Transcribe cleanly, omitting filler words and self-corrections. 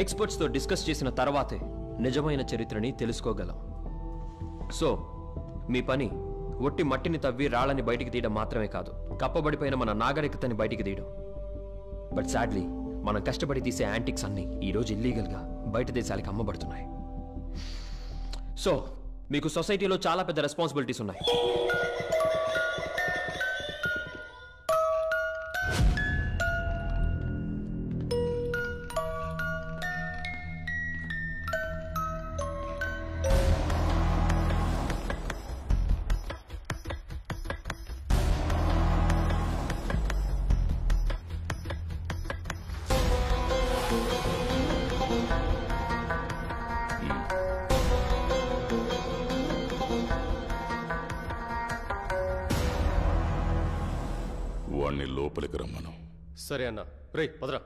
ఎక్స్పర్ట్స్తో discuss చేసిన తర్వాతే నిజమైన చరిత్రని తెలుసుకోగలం. సో మీ పని ఒట్టి మట్టిని తవ్వి రాళ్ళని బయటికి తీయడం మాత్రమే కాదు, కప్పబడిపోయిన మన నాగరికతని బయటికి తీయడం. బట్ సాడ్లీ మనం కష్టపడి తీసే యాంటిక్స్ అన్నీ ఈరోజు ఇల్లీగల్గా బయట దేశాలకు అమ్మబడుతున్నాయి. సో మీకు సొసైటీలో చాలా పెద్ద రెస్పాన్సిబిలిటీస్ ఉన్నాయి. వాణ్ణి లోపలికి రమ్మను. సరే అన్న. రే పదరా.